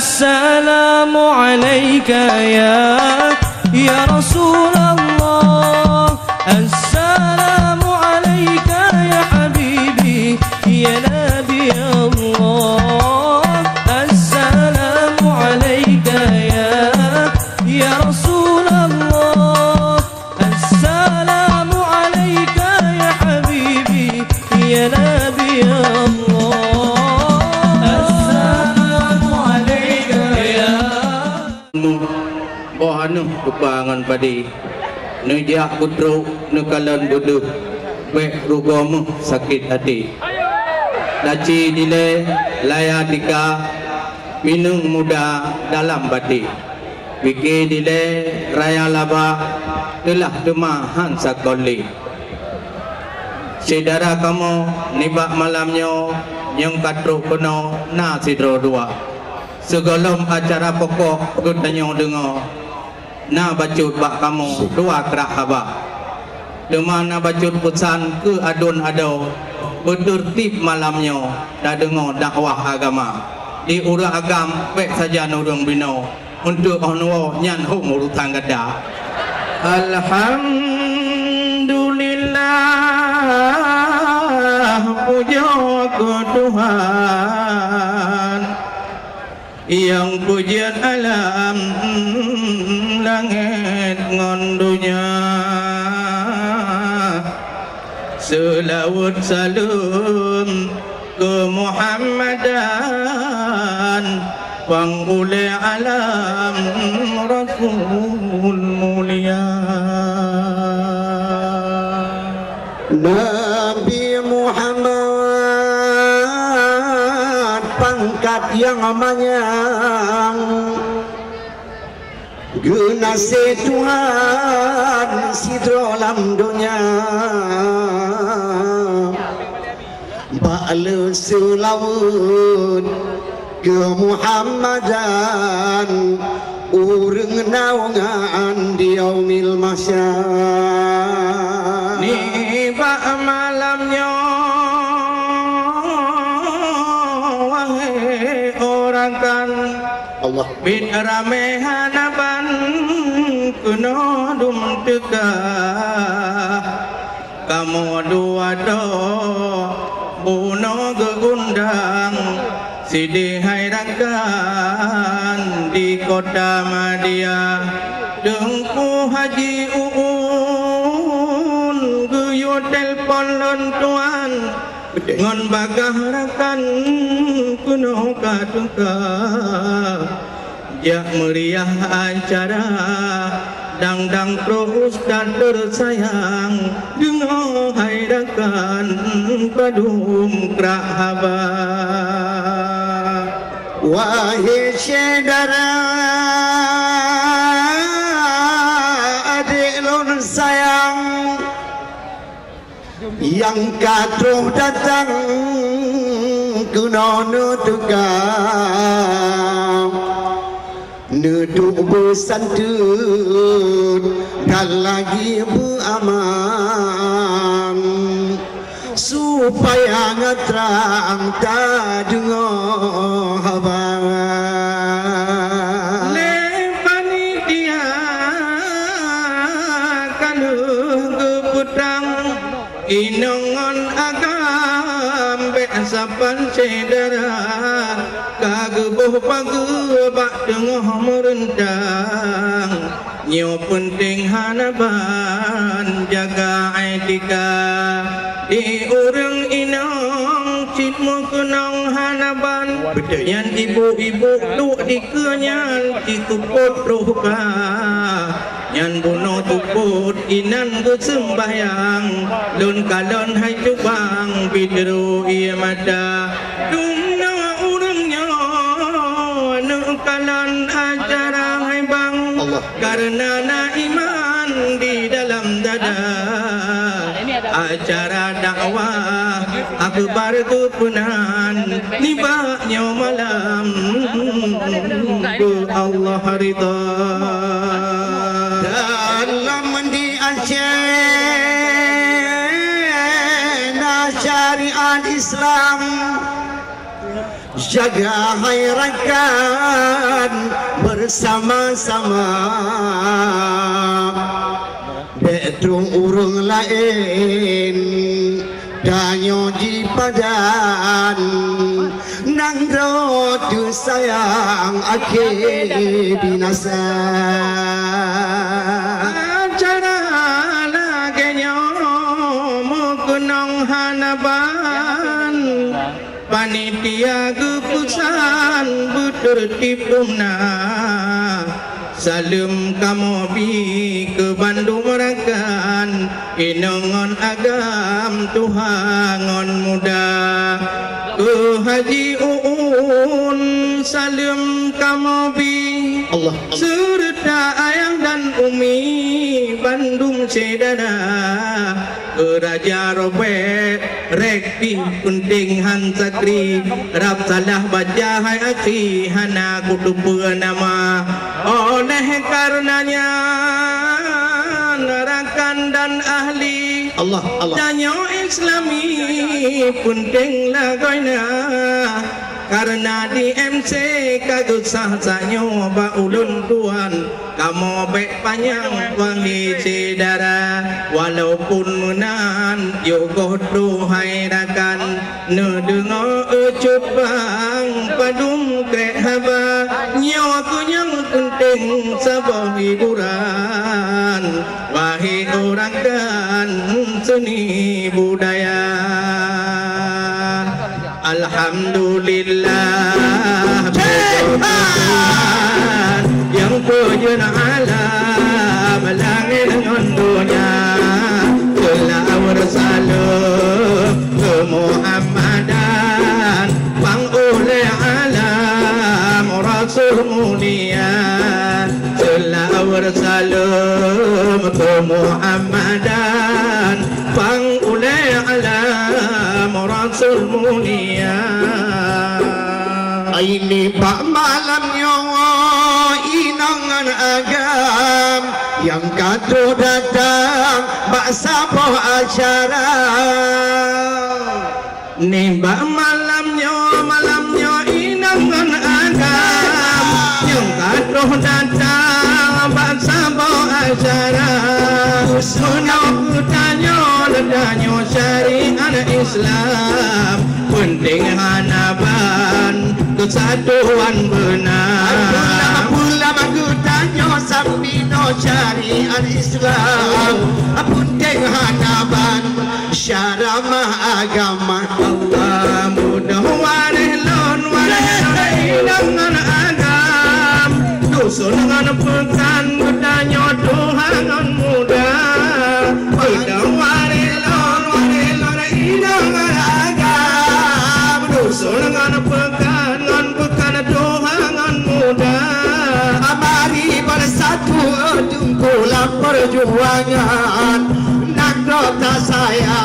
السلام عليك يا رسول الله السلام عليك يا حبيبي يا نبي الله السلام عليك يا رسول الله السلام عليك يا حبيبي يا نبي الله السلام عليك يا Bohanu kebangan padi Nejak putruk nekalan bodoh Bek rugomu sakit hati Daci dile laya tika Minung muda dalam bati Fikir dile raya laba Telah demahan sakoli Saudara kamu nibak malamnya Yang katruk penuh na sidro dua Segolom acara pokok Kutanya dengar Na bacut bak kamu dua kerak habak Demana bacut putusan ke adun adau Bertertib malamnya dah dengar dakwah agama Di urang agam baik saja nurung bino Untuk onwo nyan hum urutan gada Alhamdulillah puja ke Tuhan Yang pujian alam langit ngon dunia Selawat salam ke Muhammadan Wang ule alam Rasul mulia Nabi Muhammad pangkat yang manyang Gunase Tuhan sidro lam dunia Ba'la selawat ke Muhammadan Urang nawangan di yaumil mahsyar Nibak malamnya Wahai orang kan Allah bin ramehanaban kuno dum tegah kamu dua do buno gegundang Sidi hairakan di kota Madia dengku haji uun guyu telpon lontuan ngon bagahrakan kuno katuka jak meriah acara dangdang terus dan tersayang dengar hairakan padum krahaba wahai saudara adik lun sayang yang katuh datang kuno tukang Neduk bersantun dan lagi beraman supaya ngeterang tak dengar habangan lepani dia kan keputang inongon agam besapan saudara kagebuh pagi bak tengah merentang nyo penting hanaban jaga etika di urang inong citmu kenong hanaban yang ibu-ibu duk di kenyan cikuput ruhka yang bunuh tuput inan ke sembahyang lun kalon hai cubang bidru ia mata dumna urangnya nukalan acara hai bang karena na iman di dalam dada acara dakwah akbar kepunan nibaknya malam ke Allah ridha dalam di Aceh syariat Islam jaga hayrakan bersama-sama betung urung lain danyo di padan nang rotu sayang akhir binasa acara lagenyo mukunong hanaban panitia keputusan bertertibna salam kamu bi ke Bandung Merakan inongon agam Tuhangon muda ke Haji Uun salam kamu bi Allah serta ayang dan umi Bandung Cedana ke Raja Robert Rekti penting Hansakri Rab salah baca hai akhi hana kutupu nama oleh karenanya nerakan dan ahli Allah danyo Islami penting lagoina karena di MC kagak sah sanyo ba ulun tuan kamu baik panjang wangi cedara walaupun menan yogoh duhai rakan nedengo ucut bang padum krek haba nyawaku yang penting sabah hiburan wahai orang dan seni budaya Alhamdulillah Tuhan yang punya alam langit dengan dunia telah bersalam ke Muhammadan bang oleh alam Rasul mulia telah bersalam ke Muhammadan bang oleh alam Rasul mulia ini pak malamnya inangan agam yang kado datang bak saboh acara nimba malamnya inangan agam yang kado datang bak saboh acara sunau kutanyo ledanyo syariat Islam penting hanaban kesatuan benar ulama kutanyo sampino syariat Islam penting hanaban syaramah agama Allah mudah warih lon dengan agam dusun dengan pekan kutanyo Tuhan muda mudah warih lon dengan agam dusun dengan pekan Tuhan muda mari bersatu tunggulah perjuangan nak dota saya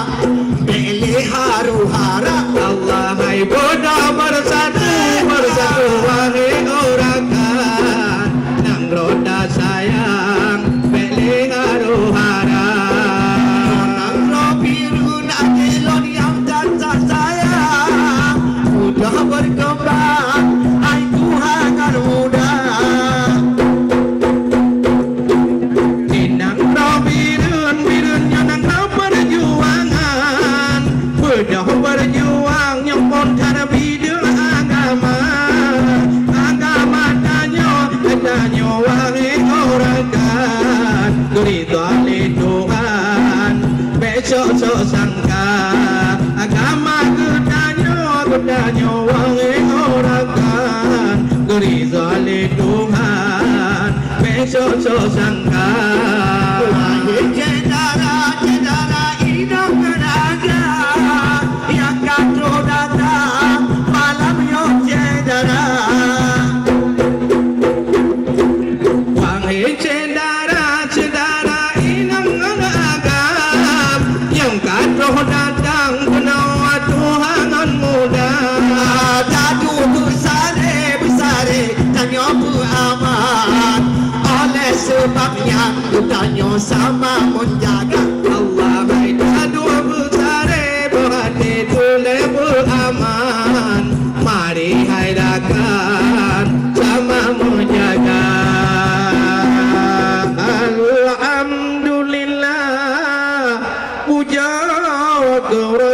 pilih haru-hara Allah hai bodoh bersatu wahai orang kan nang roda sayang pilih haru-hara nang robiru nak elon yang tata sayang mudah berkembang ai Tuhan muda inang robirun yang nang perjuangan mudah berjuang yang pun cara bidul agama danyo wahai orang kan gurita li Tuhan besok sangka agama danyo wahai orang kan gurita li Tuhan besok sangka wahai cedara inang kenaga yang kado datang malam yang cedara wahai cedara inang agam yang kado datang penawa Tuhan muda dadu besare danyo aman oleh sebabnya danyo sama menjaga Allah hai dadu besare berhati tule beraman mari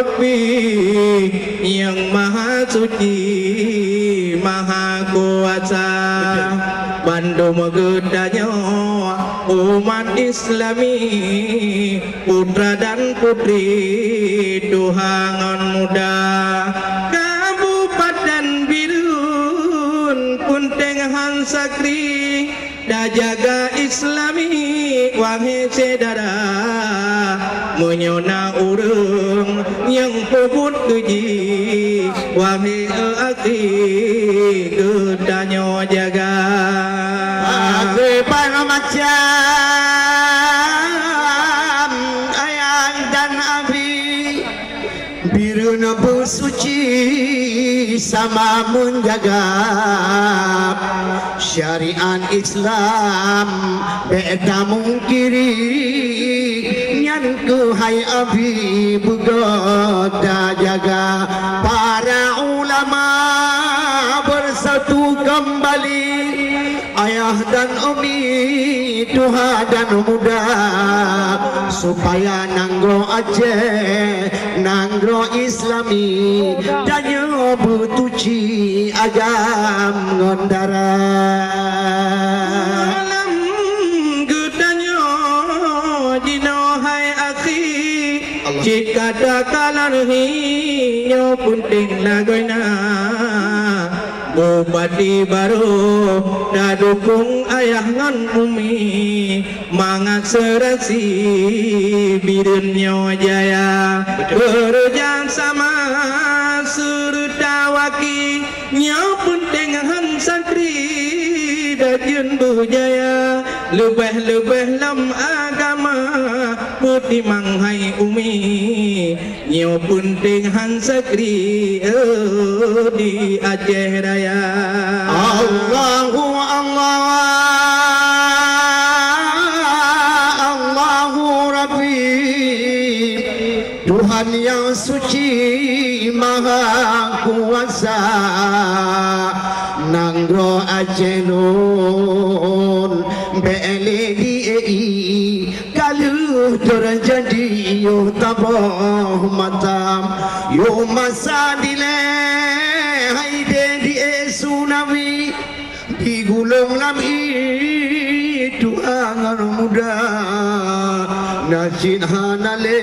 Rabbi yang maha suci maha kuasa bandu megedanya umat Islami putra dan putri Tuhangan muda Kabupaten Birun Kunteng Hansakri dah jaga Islami wahai saudara menyona urang yang puput keji wahai akhi kedanyo jaga Bagaimana macam ayah dan abi Birun bersuci sama menjaga syariat Islam beda mungkiri nyan ke hai abi begoda jaga para ulama bersatu kembali ayah dan umi Tuhan dan muda supaya nanggro Aceh nanggro Islami dan betuci agam ngondara alam gedanyo dino hai akhi jika dakalarhi yo punting lagoina Bupati baru dah dukung ayah ngan umi mangat serasi Birunnya jaya bekerja sama serta waki nyo penting hansakri dajun bujaya lebih-lebih lam agama putih manghai umi nyo penting hansakri di Aceh Raya Allahu Rabbi Tuhan yang suci maha kuasa nanggro Aceh nun BLDI kalau terjadi yo tabah matam yo masa dile haide di tsunami digulung lami Tuhangan muda najin hanale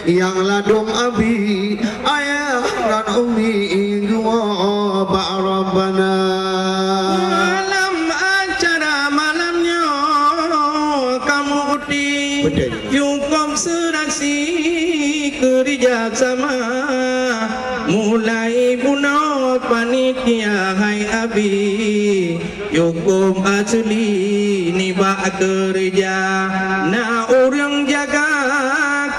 yang ladung abi ayah dan umi dua ba'rabbana malam acara malamnya kamu uti cukup serasi kerja sama mulai bunuh panitia hai abi hukum asli ni bak kerja na orang jaga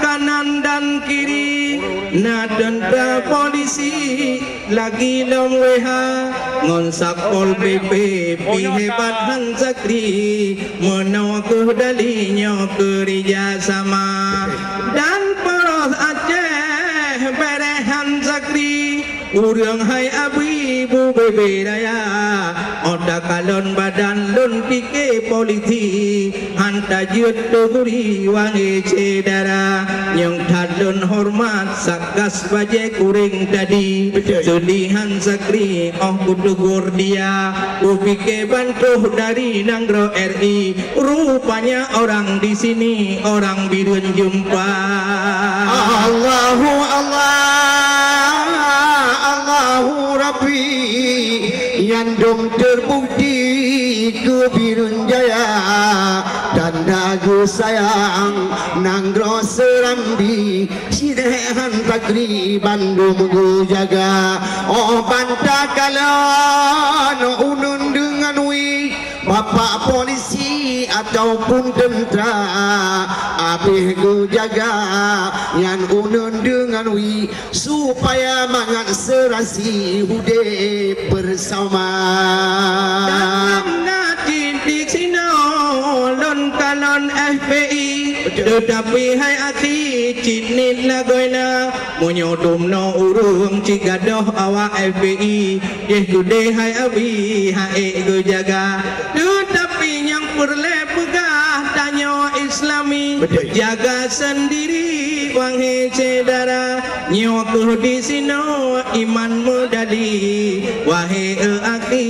kanan dan kiri na tentera polisi lagi dom weha ngon sapol PP pi hebat hansakri menawa kedalinya kerja sama dan poros Aceh berehan zakri urang hai abi bu bebe raya oda kalon badan lon pike politi hanta jut doguri wangi cedara yang talon hormat sakas baje kuring tadi sedihan zakri oh kudugur dia upike bantuh dari nanggro RI rupanya orang di sini orang Birun jumpa Allahu Rabbi yang dom terbukti ke Birun Jaya dan dagu sayang nanggro Serambi sidehan takri Bandung gu jaga oh bantakalon unun dengan wi bapak polisi ataupun tentera abih gu jaga yang unun dengan wi supaya mangat serasi hude bersama dalam natin di sino lon kalon FPI tetapi hai ati cinit lagoina menyodom no urung cigadoh awak FPI deh gude hai abi hai go jaga tetapi yang perle pegah tanyo Islami. Betul. Jaga sendiri wahai saudara, nyokuh di sino iman mudali. Wahai aki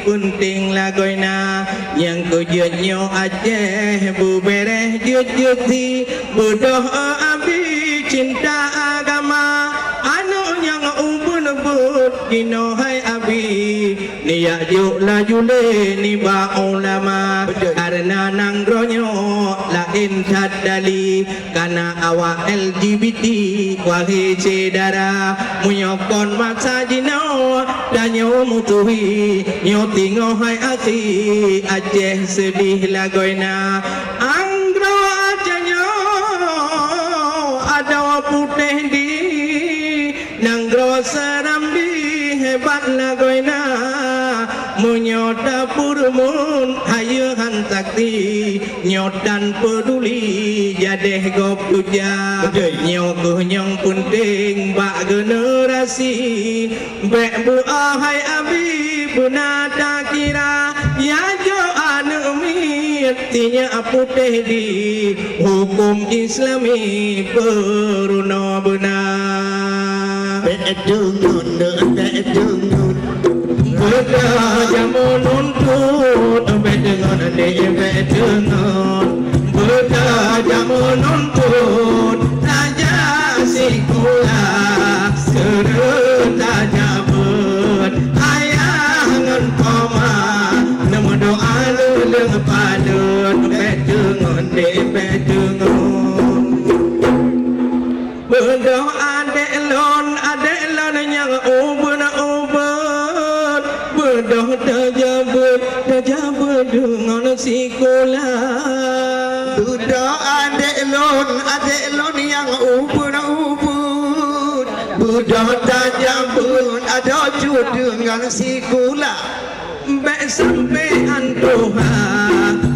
punting lagoina, yang kujut nyo aceh bu bereh jut juti, budoh abi cinta agama, anu yang ubun bud kino hai abi. Niyak juk lajule ni ba ulama, karena nangronyo lain tadali, karena awak LGBT wahai saudara, munyokon maksa jino dan nyo mutuhi, nyo tingo hai aki Aceh sedih lagoina. Anggro ajanyo ada putih di nanggro seram di hebat lagoina. Menyota purmun hayuhan sakti, nyotan peduli jadeh gop tuja. Nyokuh nyong punting bak generasi, bek bu ahai abi buna tak kira, ya jo anu tinya putih di hukum Islami peruno benar. Beda jamu nuntut, bedengon bedengon. Beda jamu nuntut, raja sikulah serut raja ber. Ayangan koma, nama doa leleng padut, bedengon bedengon. Berdoa adek lon yang ubun. Berdoa tajabut dengan sikolah. Berdoa adek lon yang ubun. Berdoa tajabut ada jud dengan sikolah. Bek sampai antuha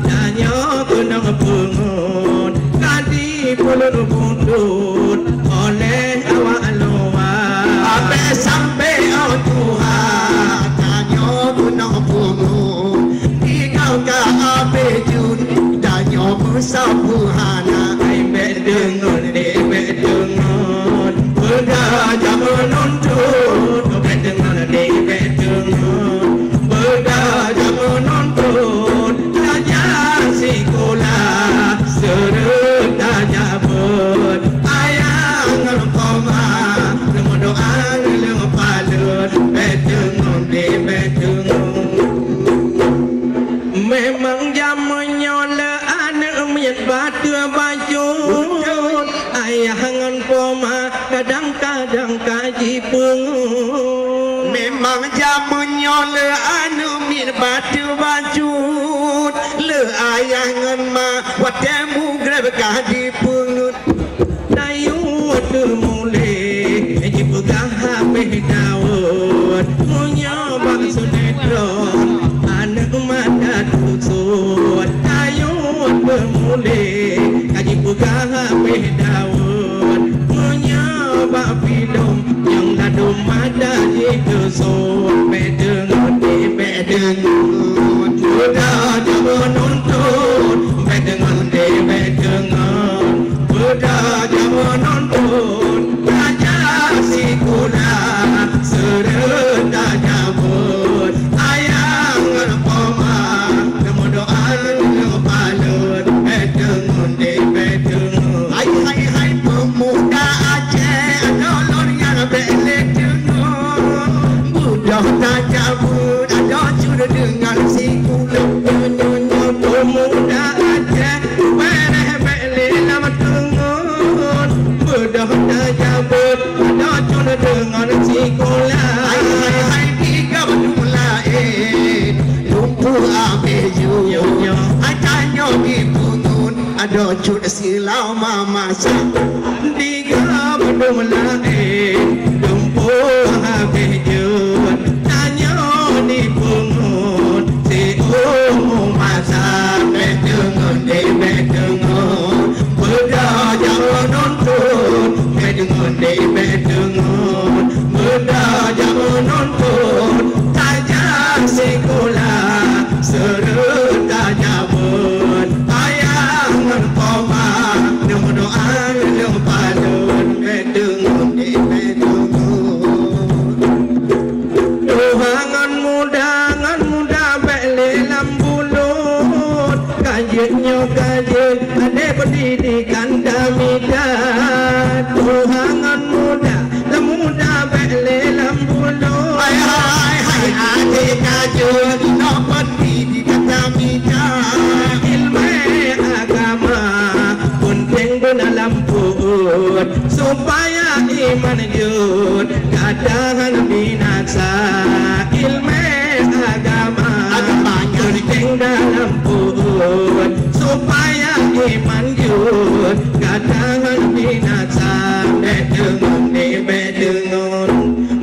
tanya kenang pengun, kadi pulun buntut oleh awak luar. Bek sampai antuha Abejun danyo musabuhana ai bedengon bedengon beda jaman nuntut bedengon bedengon beda jaman nuntut raja sikolah serut tajabut ayangan koma nemu doa nemu palut bedengon bedengon. Memang jamannya lean miat batu bajut, ayahangan poma kadang-kadang kaji pengun. Memang jamannya lean miat batu bajut, le ayahangan ma watemu grab kaji pengun. Dayu temule jipegah habis daun, punya bang sunetron. Madat usut ayun bermulai kaji buka daun menyabak pidum yang ladum madat ditusut bedengon bedengon budak jaman nuntut bedengon bedengon budak jaman nuntut raja sikulah serut tajabut ayangan koma nemu doa nemu palut bedengon bedengon. Hai pemuda Aceh nolong yang beledungon, budak tajabut ada curi dengan sikulah. Pemuda Aceh bereh beli lama tungun, budak tajabut ada curi dengan sikulah. Hai tiga berdua lumpuh abeju acanyo di pungun ada cut silau mama sang tiga berdua lumpuh abejut tanyo di pungun si masa bedengon bedengon bedah jaman nuntut bedengon bedengon bedah jaman nuntut tajam sekolah serut tajabut ayangan ngajun no peti di katamita ilmu agama penting dalam pun supaya iman jud kadang binasa ilmu agama penting dalam pun supaya iman jud kadang binasa bedengon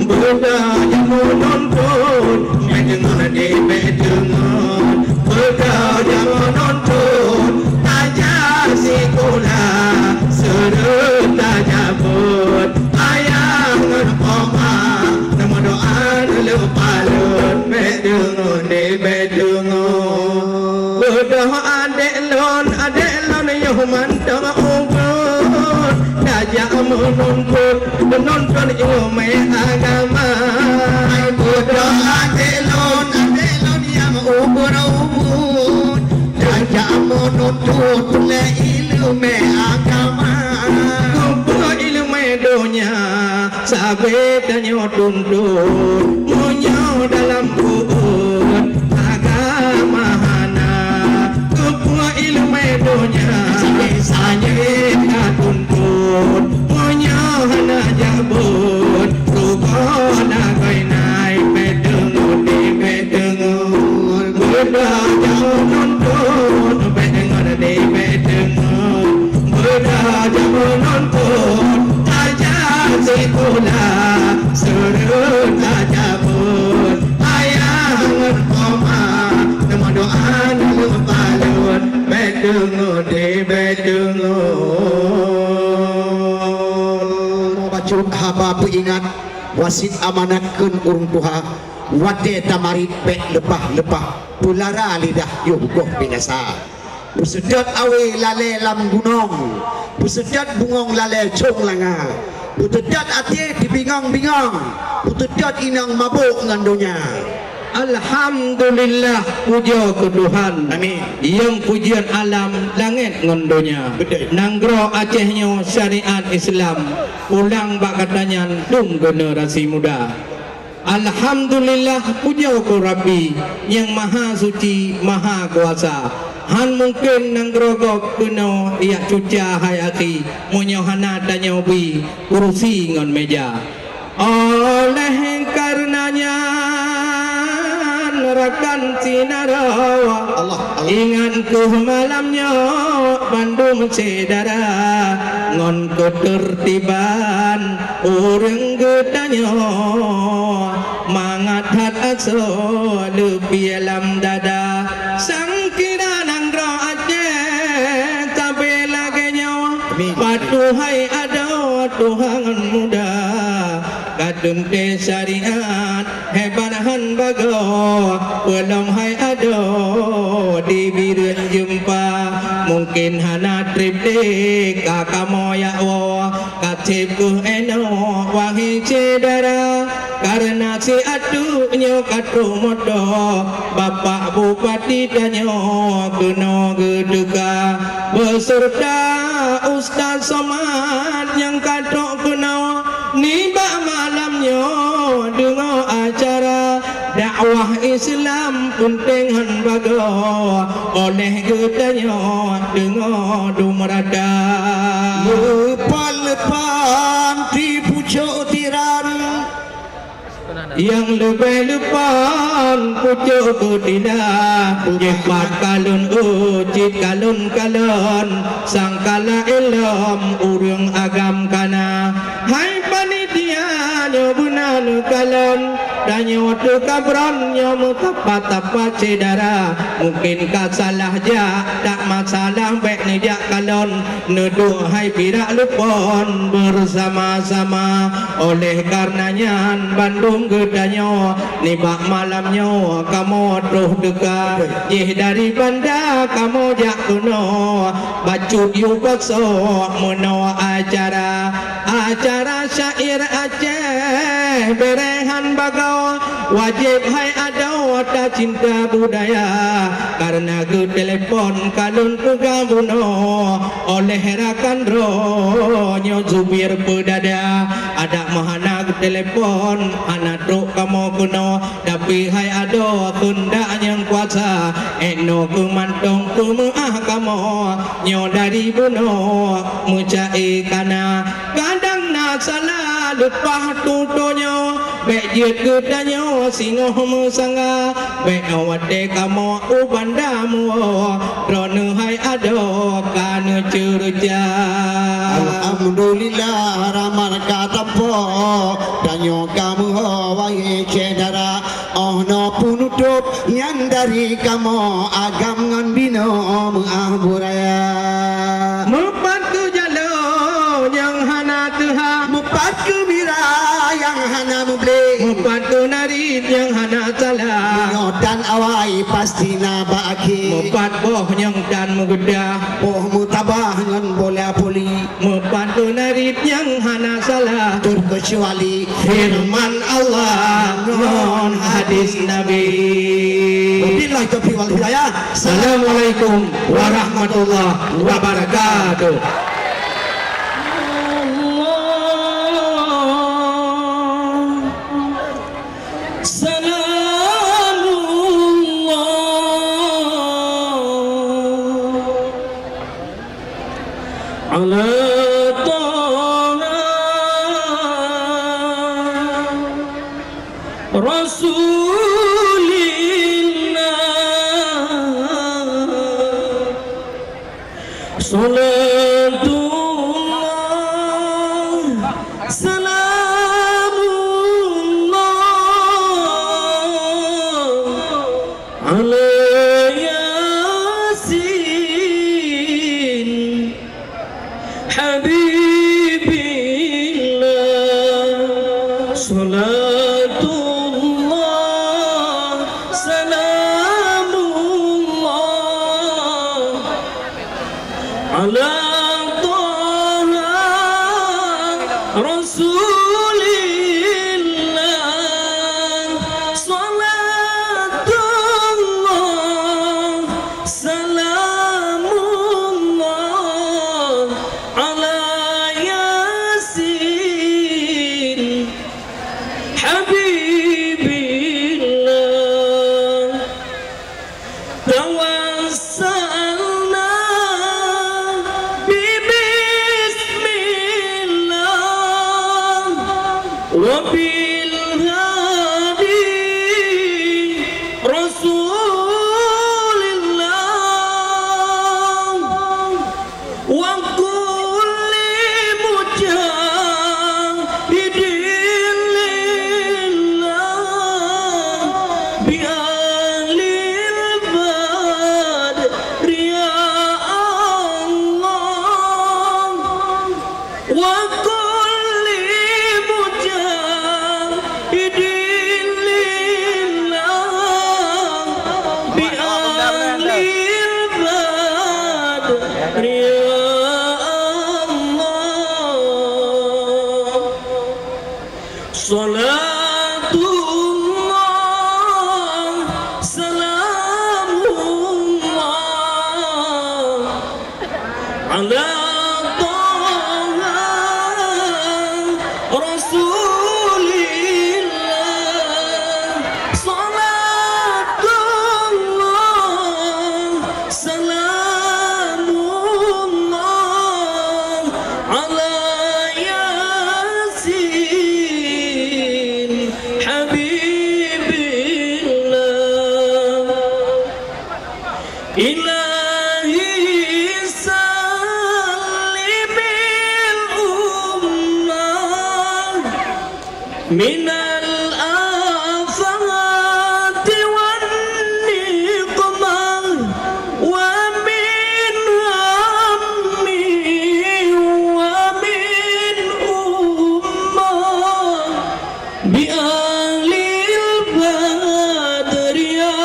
budaya menonton bedengon budaya menonton tajam sekolah serta jabut ayah ngepoma nama doa lupa lut bedengon berdoa adek lon yang mantap ubud tajam menonton ilmu agama berdoa delon yang ubur tajak menuntut le ilmu agama kumpul ilmu dunia sahabat dan tuntut munyo dalam kubur agama hana kumpul ilmu dunia hanya tuntut munyo hana jabut rukona kainai bedengon di bedengon berdoa menonton bedengon di bedengon berdoa menonton tajam sekolah serta jabut ayah ngekoma nama doa lupa lut bedengon di bedengon bacut haba ingat wasit amanatkeun urang tuha wate tamarit pe lepah-lepah pulara lidah yugoh binasa pusedot awe lale lam gunung pusedot bungong lale cung langa pusedot ati dibingang-bingang pusedot inang mabuk ngandonya. Alhamdulillah puja ke Tuhan. Amin. Yang pujian alam langit ngondonya. Betul. Nanggro Acehnya syariat Islam. Ulang bak katanya dum generasi muda. Alhamdulillah puja ke Rabbi yang maha suci maha kuasa. Han mungkin nanggro gok kuno ia cuca hayati munyohana danyobi kursi ngon meja. Oleh karenanya rakan sinarawa Allah. ingat ku malamnya Bandung sedara ngon ketertiban orang gedanya mangat hat aso lebih alam dada sangkira nanggro Aceh tapi laganya patuhai ada Tuhan muda kadung te syariat hebanahan bago belum hai ado di biren jumpa mungkin hana trip de kakamoya wo katip ku eno wahi cedara karena si adu nyo katu modo bapak bupati danyo kuno geduga beserta Ustaz Somad yang katok kuno nibak malamnya dengar acara dakwah Islam penting bago oleh gedanya dengar dumrada Lepan di pucuk tiran yang lebih lepan pucuk tidak jepat kalun ucit kalun sangkala ilm urung agam kana hai panitia nyobunan kalun danyo tu kabron nyomu tapat cedara mungkin kasalah ja tak masalah baik nejak kalun nuduh hai pirak lupon bersama-sama oleh karenanya Bandung gedanya nibak malamnya kamu terus dekat jih dari banda kamu jak kuno bacut yukakso meno acara syair Aceh berehan bagau wajib hai adau ada cinta budaya karena ke telepon kalun pegabuno oleh herakandro nyo Zubir pedada ada mahana ke telepon anak truk kamu kuno tapi hai ado kundak yang kuasa eno kemantong kumaah kamu nyo dari buno mucai kana kadang na salah lupa tutonyo bek jet gedanyo singoh musanga bek awate kamu ubandamu drone hai ado kana curja Alhamdulillah ramar kata po danyo kamu wai cedara ono punutup yang dari kamu agam ngan bino mengaburaya Mupat ku jalo yang hana tuha mupat ke mira yang hana mubli Mupat ku narit yang hana salah dan awai pasti nabaki Mupat boh yang dan mugedah poh mutabah ngan bola poli Mupat ku narit yang hana salah terkecuali Firman Allah non hadis Nabi Wabillahi taufiq wal hidayah. Assalamualaikum warahmatullahi wabarakatuh. على طه رسول الله صلاة الله سلام الله على ياسين حبيب الله صلاة الله سلام الله على طه رسول الله صلاة الله سلام الله على ياسين حبيب الله توسلنا ببسم الله وبالهادي رسول الله وكل مجاهد لله بأهل البدر يا الله وكل مجاهد لله بأهل البدر يا الله صلاة الله سلام الله على طه رسول الله صلاة الله سلام الله على ياسين حبيب الله إلهي سلم الأمة من الآفات والنقمة ومن هم ومن أمة بأهل البدر يا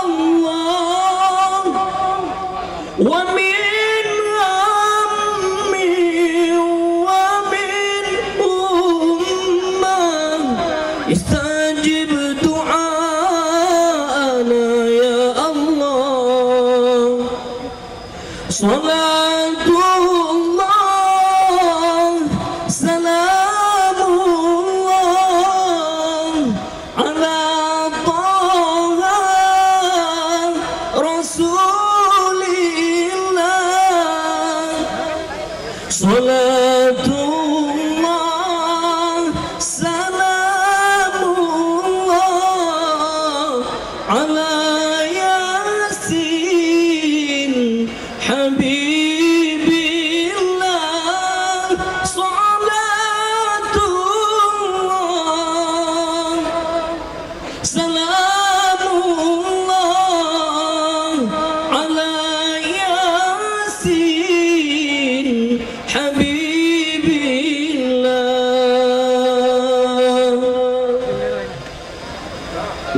الله ومن هم ومن أمة استجب دعاء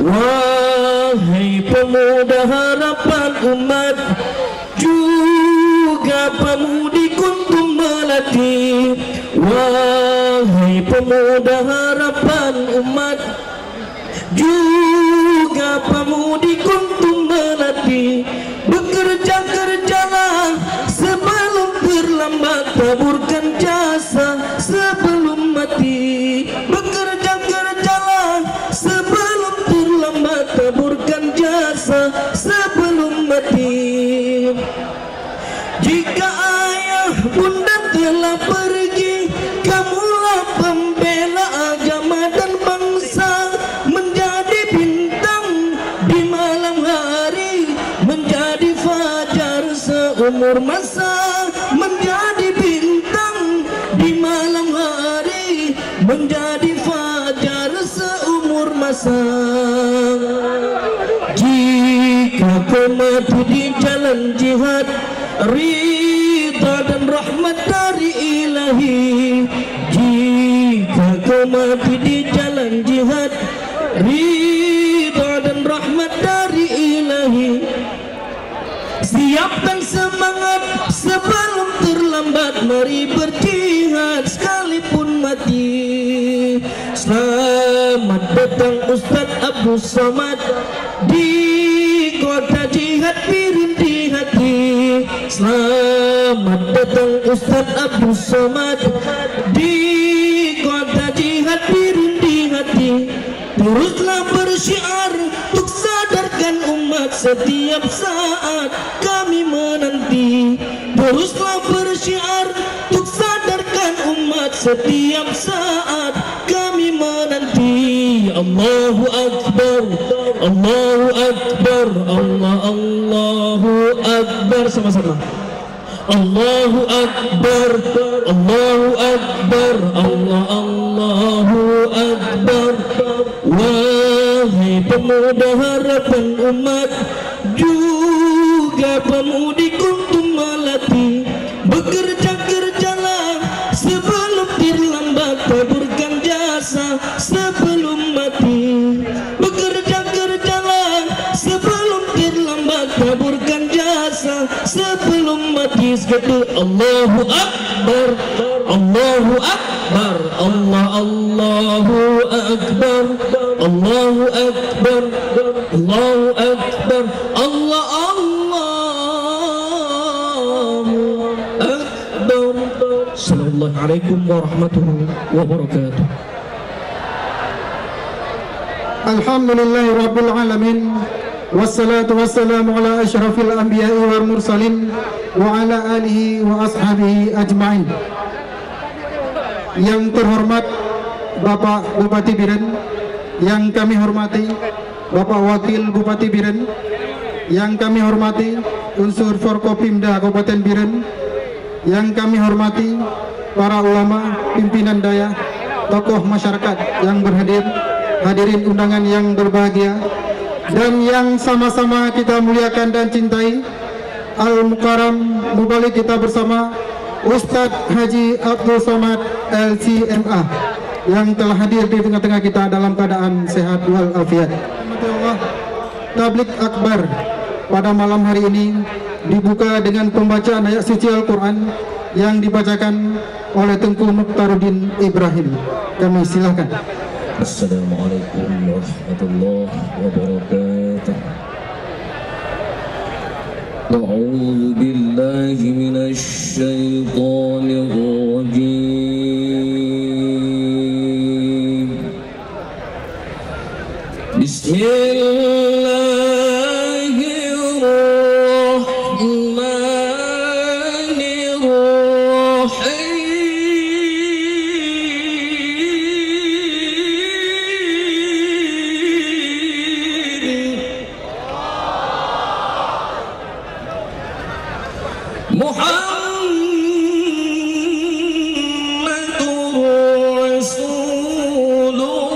Wahai pemuda harapan umat, juga pemudi kuntum melati. Wahai pemuda harapan umat, juga pemudi kuntum melati. Bekerja-kerjalah sebelum terlambat, taburkan jasa sebelum mati. Bekerja-kerjalah sebelum terlambat, taburkan jasa sebelum mati. Jika ayah bunda telah pergi, kamulah pembela agama dan bangsa. Menjadi bintang di malam hari, menjadi fajar seumur masa. Menjadi bintang di malam hari, menjadi fajar seumur masa. Jika kau mati di jalan jihad, ridha dan rahmat dari ilahi. Jika kau mati di jalan jihad, ridha dan rahmat dari ilahi. Siapkan semangat sebelum terlambat, mari berjihad sekalipun mati. Selamat datang Ustaz Abdul Somad di kota jihad Birin hati. Selamat datang Ustaz Abdul Somad di kota jihad Birin hati. Teruslah bersyiar untuk sadarkan umat, setiap saat kami menanti. Teruslah bersyiar untuk sadarkan umat, setiap saat kami menanti. Allahu Akbar, Allahu Akbar, Allahu Akbar, sama-sama. Allahu Akbar, Allahu Akbar, Allahu Akbar. Wahai pemuda harapan umat, juga pemudi kuntum melati. Bekerja-kerjalah sebelum terlambat, taburkan jasa sebelum mati. Bekerja-kerjalah sebelum terlambat, taburkan jasa sebelum mati. Sekali Allahu Akbar, Allahu Akbar, Allahu Akbar, Allahu Akbar, Allahu Akbar, Allahu Akbar. Assalamualaikum warahmatullahi wabarakatuh. Alhamdulillahi Rabbil Alamin, wassalatu wassalamu ala ashrafil anbiya'i wal mursalin wa ala alihi wa ashabihi ajma'in. Yang terhormat Bapak Bupati Biren, yang kami hormati Bapak Wakil Bupati Biren, yang kami hormati unsur Forkopimda Kabupaten Biren, yang kami hormati para ulama, pimpinan daya, tokoh masyarakat yang berhadir, hadirin undangan yang berbahagia, dan yang sama-sama kita muliakan dan cintai, Al-Mukarram Mubalik kita bersama Ustadz Haji Abdul Somad LCMA yang telah hadir di tengah-tengah kita dalam keadaan sehat walafiat. Tablik Akbar pada malam hari ini dibuka dengan pembacaan ayat suci Al-Quran yang dibacakan oleh Tengku Mukhtaruddin Ibrahim. Kami silakan. Assalamualaikum warahmatullahi wabarakatuh. A'udzu billahi minasy syaithanir rajim. Muhammadur Rasulullah.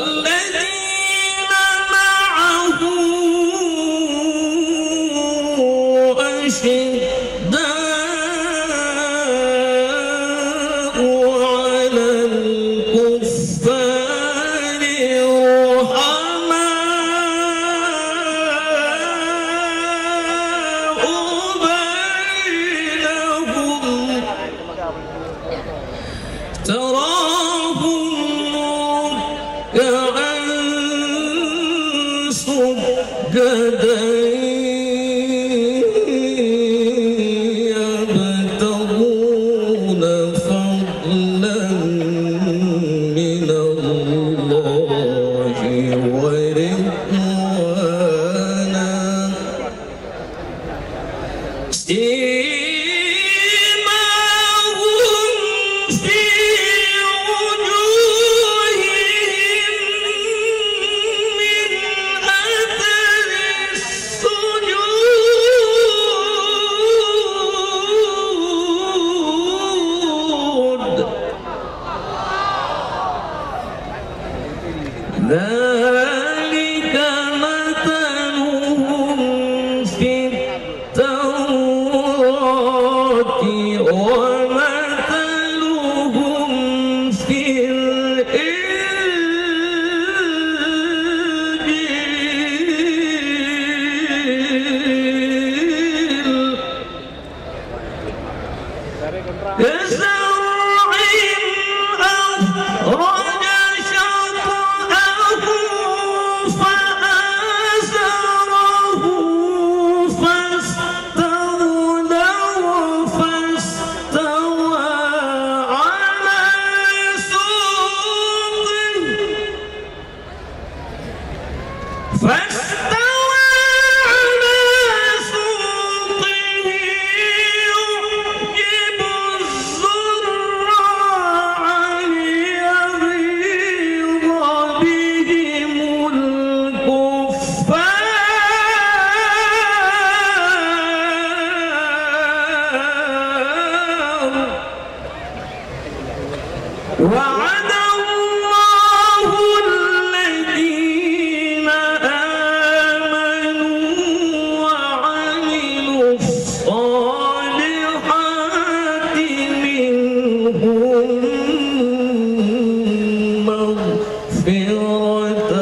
والذين معه أشداء على الكفار رحماء بينهم تراهم ركعا سجدا يبتغون فضلا من الله ورضوانا سيماهم في وجوههم من أثر السجود ذلك مثلهم في التوراة ومثلهم في الإنجيل كزرع أخرج شطأه فآزره فاستوى على سوقه يعجب الزراع ليغيظ بهم الكفار وعد الله الذين آمنوا وعملوا الصالحات منهم مغفرة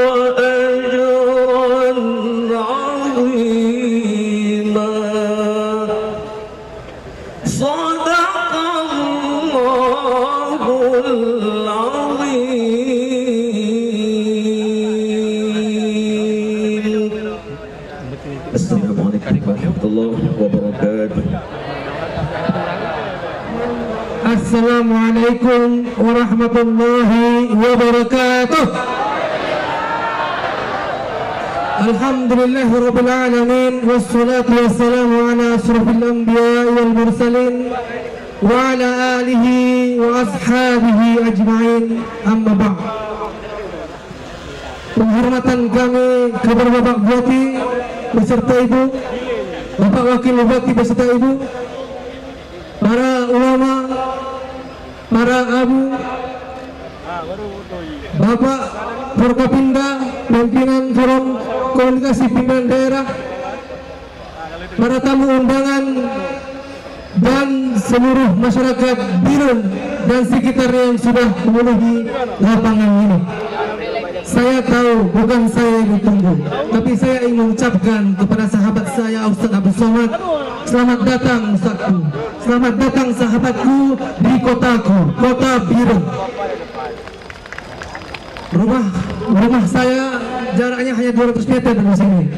وأجرا عظيما صدق الله العظيم. السلام عليكم ورحمة الله وبركاته. Assalamualaikum warahmatullahi wabarakatuh. Alhamdulillahi rabbil alamin wassalatu wassalamu ala asyrafil anbiya'i wal mursalin wa ala alihi wa ashabihi ajma'in, amma ba'd. Penghormatan kami kepada Bapak Bupati beserta Ibu, Bapak Wakil Bupati beserta Ibu, para ulama, para abu, Bapak Forkopimda, pimpinan forum komunikasi pimpinan daerah, para tamu undangan dan seluruh masyarakat Birun dan sekitarnya yang sudah memenuhi lapangan ini. Saya tahu bukan saya yang ditunggu, tapi saya ingin mengucapkan kepada sahabat saya Ustaz Abdul Somad, selamat datang Ustazku, selamat datang sahabatku di kotaku, kota Birun. Rumah saya jaraknya hanya 200 meter dari sini.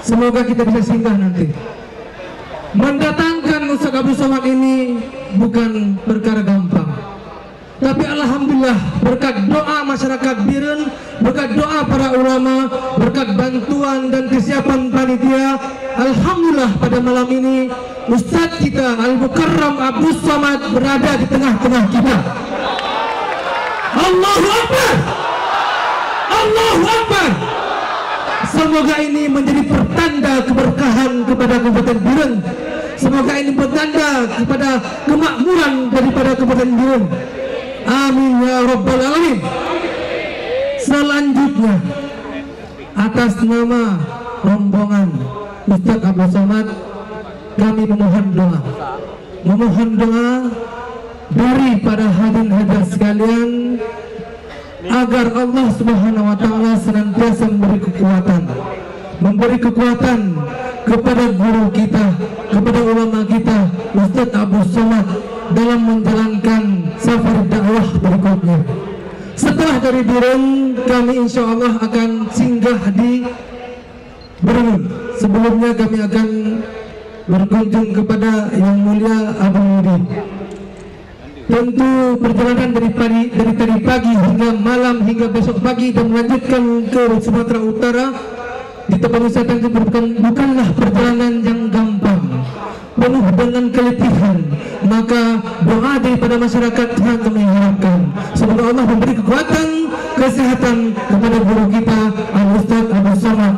Semoga kita bisa singgah nanti. Mendatangkan Ustaz Abdul Somad ini bukan perkara gampang, tapi alhamdulillah berkat doa masyarakat Birun, berkat doa para ulama, berkat bantuan dan kesiapan panitia, alhamdulillah pada malam ini Ustaz kita Al-Mukarram Abdul Somad berada di tengah-tengah kita. Allahu Akbar, Allahu Akbar. Semoga ini menjadi pertanda keberkahan kepada Kabupaten Birun. Semoga ini pertanda kepada kemakmuran daripada Kabupaten Birun. Amin ya rabbal alamin. Selanjutnya atas nama rombongan Ustadz Abdul Somad kami memohon doa dari para hadirin hadirat sekalian agar Allah Subhanahu wa taala senantiasa memberi kekuatan kepada guru kita, kepada ulama kita Ustadz Abdul Somad dalam menjalankan safar dakwah berikutnya. Setelah dari Biren, kami insya Allah akan singgah di Beringin. Sebelumnya kami akan berkunjung kepada Yang Mulia Abu Yudi. Tentu perjalanan dari tadi pagi hingga malam hingga besok pagi dan melanjutkan ke Sumatera Utara di tempat wisata itu bukanlah perjalanan yang gampang, penuh dengan keletihan. Maka doa daripada masyarakat yang kami harapkan semoga Allah memberi kekuatan, kesehatan kepada guru kita Al-Ustadz Abdul Somad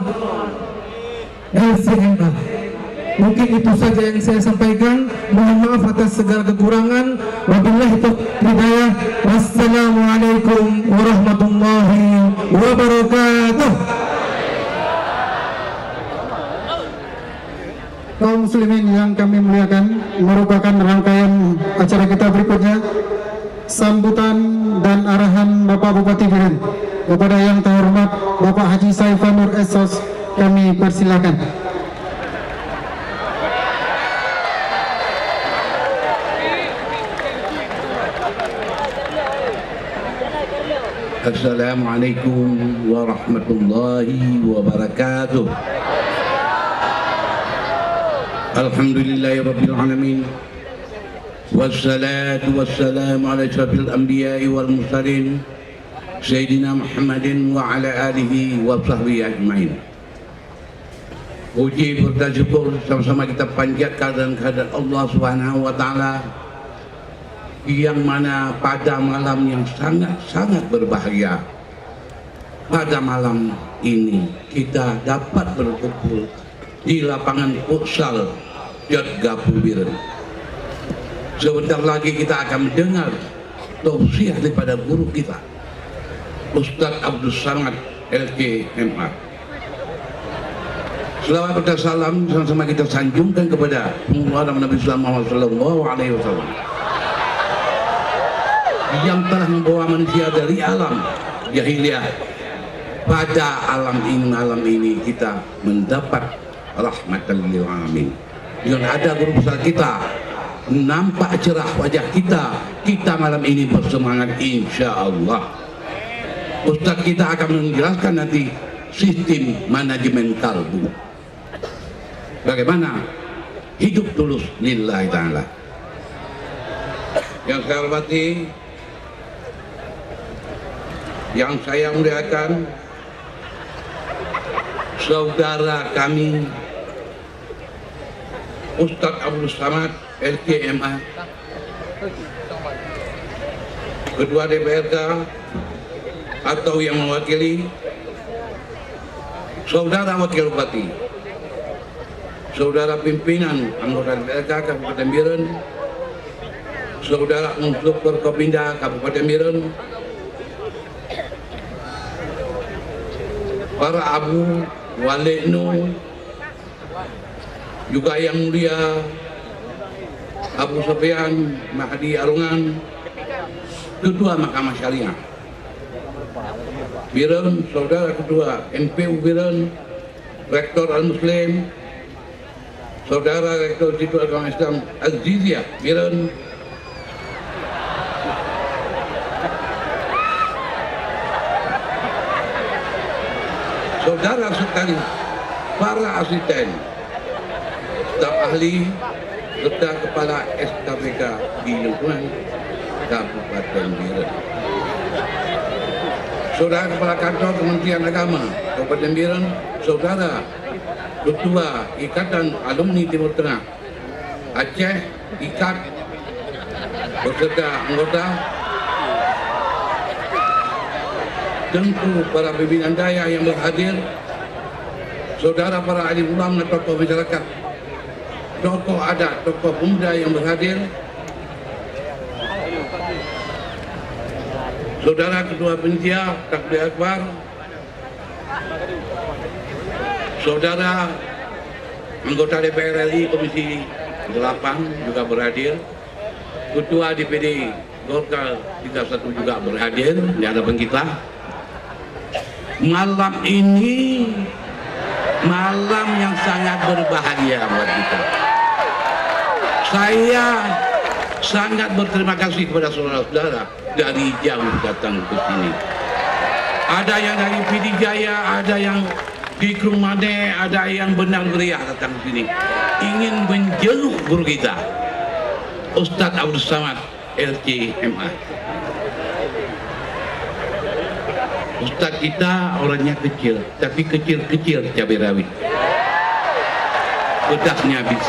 LCMA. Mungkin itu saja yang saya sampaikan. Mohon maaf atas segala kekurangan. Wabillahi taufiq hidayah. Wassalamualaikum warahmatullahi wabarakatuh. Kaum muslimin yang kami muliakan, merupakan rangkaian acara kita berikutnya sambutan dan arahan Bapak Bupati Biren. Kepada yang terhormat Bapak Haji Saifanur Esos kami persilakan. Assalamualaikum warahmatullahi wabarakatuh. Alhamdulillahirabbil alamin. Wassalatu wassalamu ala asyrafil anbiya'i wal mursalin Sayyidina Muhammadin wa ala alihi wa sahbihi ajmain. Puji bersyukur sama-sama kita panjatkan dan kehadirat Allah Subhanahu wa taala yang mana pada malam yang sangat-sangat berbahagia, pada malam ini kita dapat berkumpul di lapangan futsal Jatgapu Biren. Sebentar lagi kita akan mendengar tausiah daripada guru kita Ustadz Abdul Somad LCMA. Selawat dan salam sama-sama kita sanjungkan kepada Nabi Muhammad SAW yang telah membawa manusia dari alam jahiliyah pada alam ini kita mendapat rahmatan lil alamin. Dengan ada guru besar kita, nampak cerah wajah kita malam ini bersemangat insyaallah. Ustaz kita akan menjelaskan nanti sistem manajemen kalbu, bagaimana hidup tulus lillahi ta'ala. Yang saya hormati, yang saya muliakan, saudara kami Ustadz Abdul Somad LCMA, Ketua DPRD atau yang mewakili, saudara Wakil Bupati, saudara pimpinan anggota DPRD Kabupaten Biren, saudara unsur Forkopimda Kabupaten Biren, para abu walekno, juga yang mulia Abu Sofyan Mahdi Arungan, Ketua Mahkamah Syariah Biren, saudara Ketua MPU Biren, Rektor Al-Muslim, saudara Rektor Institut Agama Islam Az-Ziziyah Biren, saudara sekali para asisten, staf ahli serta kepala SKPK di lingkungan Kabupaten Biren, saudara kepala kantor Kementerian Agama Kabupaten Biren, saudara Ketua Ikatan Alumni Timur Tengah Aceh IKAT beserta anggota, tentu para pimpinan daya yang berhadir, saudara para alim ulama, tokoh masyarakat, tokoh adat, tokoh pemuda yang berhadir, Saudara Ketua Panitia Takbir Akbar, Saudara anggota DPR RI Komisi 8 juga berhadir, Ketua DPD Golkar 31 juga berhadir di hadapan kita. Malam ini malam yang sangat berbahagia buat kita. Saya sangat berterima kasih kepada saudara-saudara dari jauh datang ke sini. Ada yang dari PD Jaya, ada yang di Krumane, ada yang benar meriah datang ke sini, ingin menjeluk guru kita, Ustadz Abdul Samad LCMA. Ustadz kita orangnya kecil, tapi kecil-kecil cabai rawit. Pedasnya habis,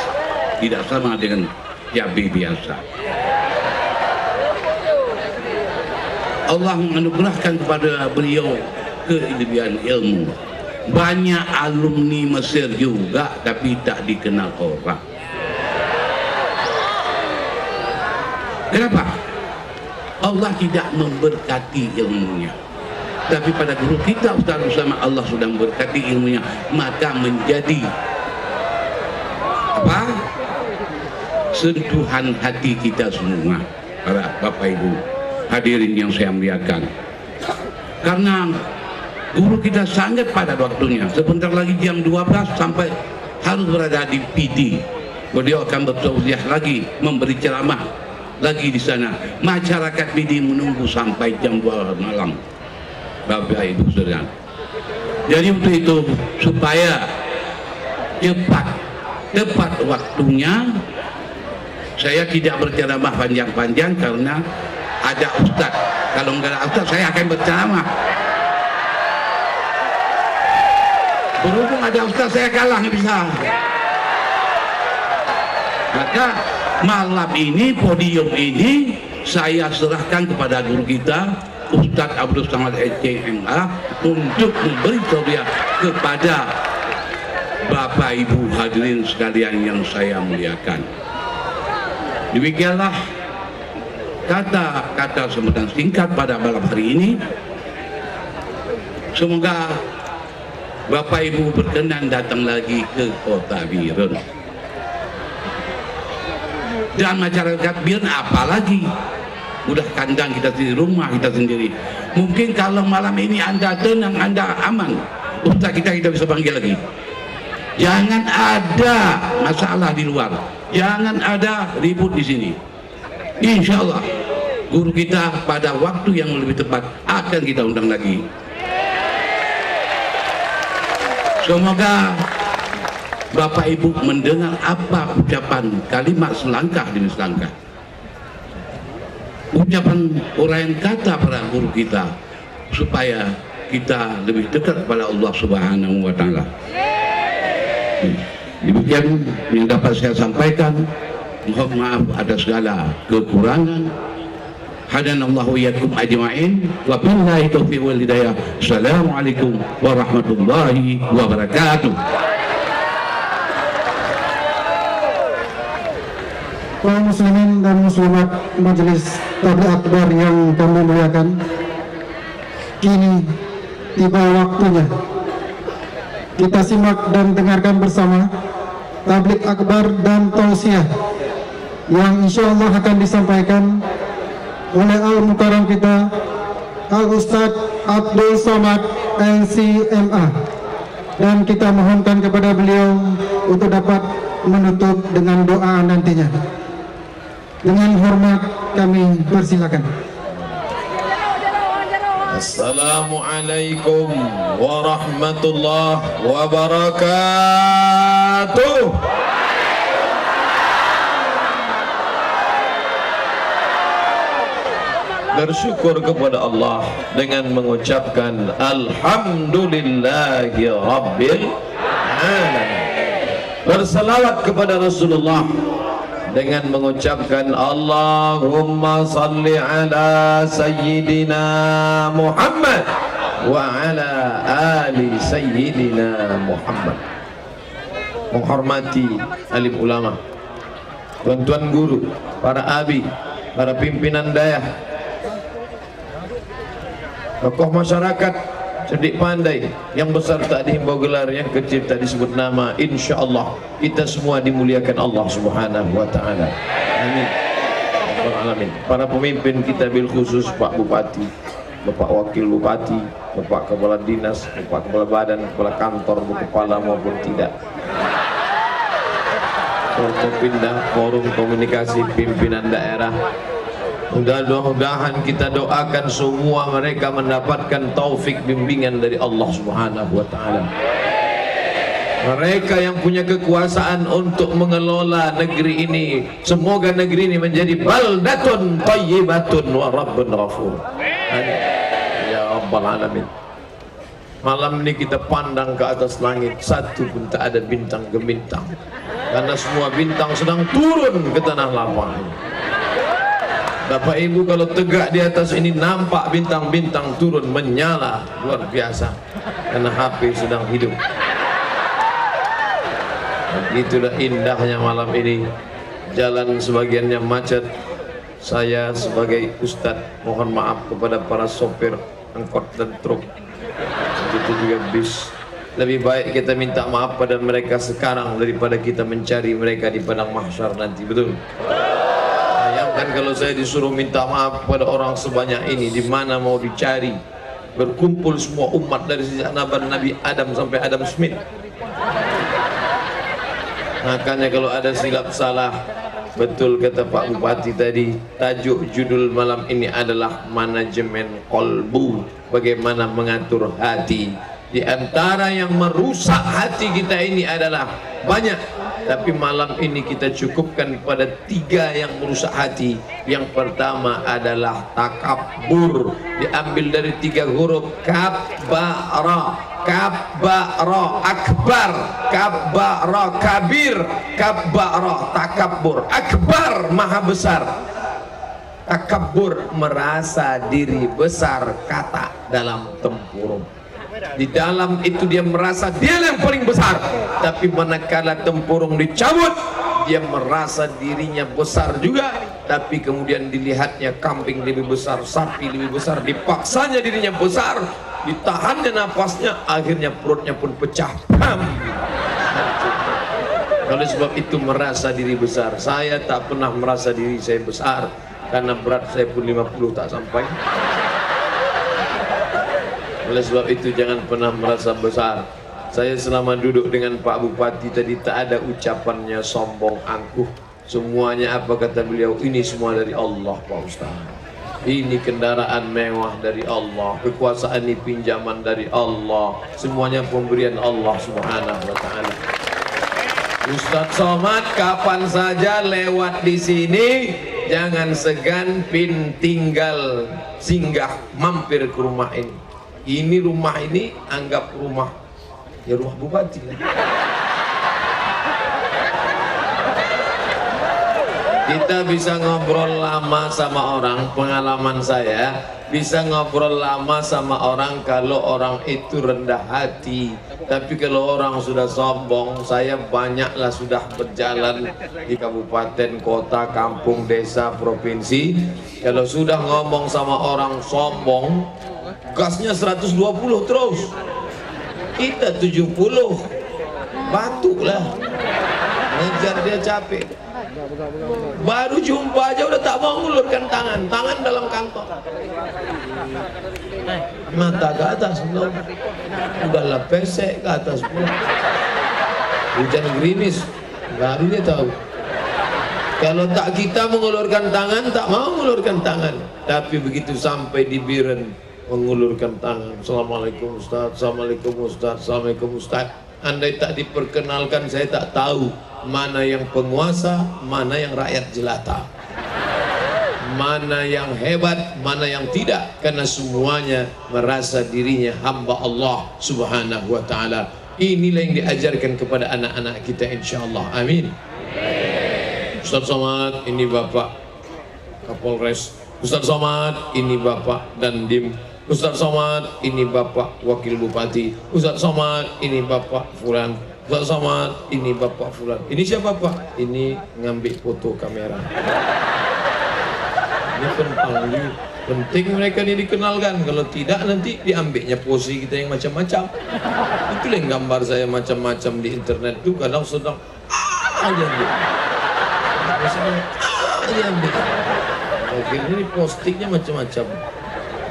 tidak sama dengan cabai biasa. Allah menganugerahkan kepada beliau keilmuan ilmu. Banyak alumni Mesir juga, tapi tak dikenal orang. Kenapa? Allah tidak memberkati ilmunya. Tapi pada guru kita Ustaz Usama, Allah sudah memberkati ilmunya, maka menjadi apa? Sentuhan hati kita semua, para Bapak Ibu hadirin yang saya muliakan. Karena guru kita sangat padat waktunya. Sebentar lagi jam 12 sampai harus berada di PD. Beliau akan bertausiah lagi, memberi ceramah lagi di sana. Masyarakat PD menunggu sampai jam 2 malam. Bapak Ibu Saudara. Jadi untuk itu supaya tepat waktunya, saya tidak berceramah panjang-panjang karena ada ustaz. Kalau enggak ada ustaz, saya akan berceramah. Berhubung ada ustaz, saya kalah bisa. Maka malam ini, podium ini saya serahkan kepada guru kita Ustadz Abdul Samad LCMA untuk memberi tausiah kepada Bapak Ibu hadirin sekalian yang saya muliakan. Demikianlah kata-kata sambutan singkat pada malam hari ini. Semoga Bapak Ibu berkenan datang lagi ke Kota Biren. Dan masyarakat Biren apalagi, udah kandang kita sendiri, rumah kita sendiri. Mungkin kalau malam ini Anda tenang, Anda aman, Ustaz kita bisa panggil lagi. Jangan ada masalah di luar, jangan ada ribut di sini. Insya Allah guru kita pada waktu yang lebih tepat akan kita undang lagi. Semoga Bapak Ibu mendengar apa ucapan kalimat selangkah demi selangkah, ucapan uraian kata para guru kita, supaya kita lebih dekat kepada Allah Subhanahu wa Ta'ala. Demikian yang dapat saya sampaikan. Mohon maaf atas segala kekurangan. Hadanallahu iyyakum ajma'in wa billahi taufiq wal hidayah. Assalamualaikum warahmatullahi wabarakatuh. Kaum muslimin dan muslimat Majelis Tabligh Akbar yang kami muliakan, kini tiba waktunya kita simak dan dengarkan bersama Tabligh Akbar dan tausiah yang insyaallah akan disampaikan oleh Al-Mukarram kita Al-Ustadz Abdul Samad LCMA, dan kita mohonkan kepada beliau untuk dapat menutup dengan doa nantinya. Dengan hormat kami persilakan. Assalamualaikum warahmatullahi wabarakatuh. Bersyukur kepada Allah dengan mengucapkan Alhamdulillahi Rabbil Alamin. Berselawat kepada Rasulullah dengan mengucapkan Allahumma salli ala Sayyidina Muhammad wa ala ali Sayyidina Muhammad. Menghormati alim ulama, tuan-tuan guru, para abi, para pimpinan dayah, tokoh masyarakat cerdik pandai, yang besar tak dihimbau gelar, yang kecil tak disebut nama. InsyaAllah kita semua dimuliakan Allah Subhanahu wa ta'ala. Amin. Alamin. Para pemimpin kita bil khusus Pak Bupati, Bapak Wakil Bupati, Bapak Kepala Dinas, Bapak Kepala Badan, Kepala Kantor, Kepala maupun tidak, Forkopimda, Forum Komunikasi Pimpinan Daerah, mudah-mudahan kita doakan semua mereka mendapatkan taufik bimbingan dari Allah Subhanahu wa ta'ala. Mereka yang punya kekuasaan untuk mengelola negeri ini, semoga negeri ini menjadi baldatun thayyibatun wa rabbun ghafur. Ya Rabbal Alamin. Malam ini kita pandang ke atas langit, satu pun tak ada bintang gemintang, karena semua bintang sedang turun ke tanah lapang. Bapak Ibu, kalau tegak di atas ini nampak bintang-bintang turun menyala luar biasa, karena HP sedang hidup. Itulah indahnya malam ini. Jalan sebagiannya macet. Saya sebagai ustadz mohon maaf kepada para sopir angkot dan truk, begitu juga bis. Lebih baik kita minta maaf pada mereka sekarang daripada kita mencari mereka di padang mahsyar nanti. Betul? Bayangkan kalau saya disuruh minta maaf kepada orang sebanyak ini, di mana mau dicari? Berkumpul semua umat dari sejak Nabi Adam sampai Adam Smith. Makanya kalau ada silap salah, betul kata Pak Bupati tadi, tajuk judul malam ini adalah manajemen kolbu, bagaimana mengatur hati. Di antara yang merusak hati kita ini adalah banyak, tapi malam ini kita cukupkan pada 3 yang merusak hati. Yang pertama adalah takabur, diambil dari 3 huruf kabbara. Kabbara akbar, kabbara kabir, kabbara takabur. Akbar maha besar, takabur merasa diri besar, kata dalam tempurung. Di dalam itu dia merasa dia yang paling besar, tapi manakala tempurung dicabut, dia merasa dirinya besar juga, tapi kemudian dilihatnya kambing lebih besar, sapi lebih besar, dipaksanya dirinya besar, ditahannya napasnya, akhirnya perutnya pun pecah. Bam! Oleh sebab itu merasa diri besar. Saya tak pernah merasa diri saya besar, karena berat saya pun 50 tak sampai. Oleh sebab itu jangan pernah merasa besar. Saya selama duduk dengan Pak Bupati tadi tak ada ucapannya sombong angkuh. Semuanya apa kata beliau, ini semua dari Allah Pak Ustaz. Ini kendaraan mewah dari Allah, kekuasaan ini pinjaman dari Allah, semuanya pemberian Allah Subhanahu wa ta'ala. Ustaz Somad kapan saja lewat di sini, jangan segan tinggal singgah mampir ke rumah ini. Ini rumah ini anggap rumah, ya rumah Bupati lah. Kita bisa ngobrol lama sama orang, pengalaman saya bisa ngobrol lama sama orang kalau orang itu rendah hati. Tapi kalau orang sudah sombong, saya banyaklah sudah berjalan di kabupaten, kota, kampung, desa, provinsi. Kalau sudah ngomong sama orang sombong, gasnya 120 terus, kita 70, batuk lah, ngejar dia capek. Baru jumpa aja udah tak mau ngulurkan tangan dalam kantong, mata ke atas belum, udahlah pesek ke atas pula, hujan gerimis, baru dia tahu. Kalau tak kita mengulurkan tangan, tak mau mengulurkan tangan, tapi begitu sampai di Biren mengulurkan tangan. Assalamualaikum Ustaz, Assalamualaikum Ustaz, Assalamualaikum Ustaz. Andai tak diperkenalkan, saya tak tahu mana yang penguasa, mana yang rakyat jelata, mana yang hebat, mana yang tidak, karena semuanya merasa dirinya hamba Allah Subhanahu wa ta'ala. Inilah yang diajarkan kepada anak-anak kita insyaallah. Amin. Ustaz Somad, ini Bapak Kapolres. Ustaz Somad, ini Bapak Dandim. Ustaz Somad, ini Bapak Wakil Bupati. Ustaz Somad, ini Bapak Fulan. Ustaz Somad, ini Bapak Fulan. Ini siapa Pak? Ini ngambil foto kamera. Ini penting, penting mereka ini dikenalkan. Kalau tidak nanti diambilnya pose kita yang macam-macam. Itu yang gambar saya macam-macam di internet tuh kadang sedang aja ambil. Sedang aja ambil. Akhirnya ini postingnya macam-macam.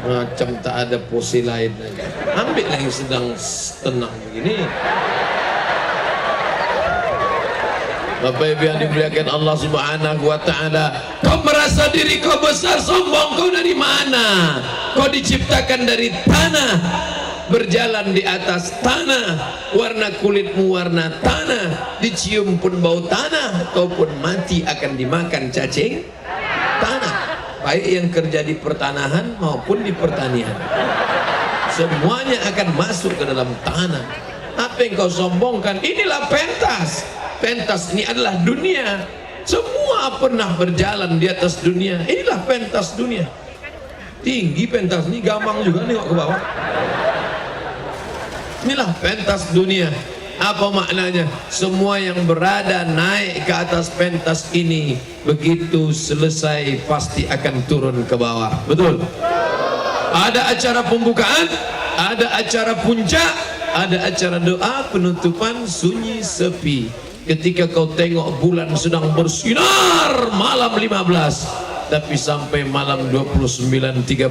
Macam tak ada pose lain lagi. Ambil yang sedang tenang begini. Bapak Ibu yang dimuliakan Allah Subhanahu wa taala, kau merasa diri kau besar sombong, kau dari mana? Kau diciptakan dari tanah, berjalan di atas tanah, warna kulitmu warna tanah, dicium pun bau tanah, kau pun mati akan dimakan cacing tanah. Baik yang kerja di pertanahan maupun di pertanian, semuanya akan masuk ke dalam tanah. Apa yang kau sombongkan? Inilah pentas. Pentas ini adalah dunia. Semua pernah berjalan di atas dunia. Inilah pentas dunia. Tinggi pentas ini, gampang juga nengok ke bawah. Inilah pentas dunia. Apa maknanya? Semua yang berada naik ke atas pentas ini, begitu selesai pasti akan turun ke bawah. Betul? Ada acara pembukaan, ada acara puncak, ada acara doa penutupan, sunyi sepi. Ketika kau tengok bulan sedang bersinar malam 15, tapi sampai malam 29.30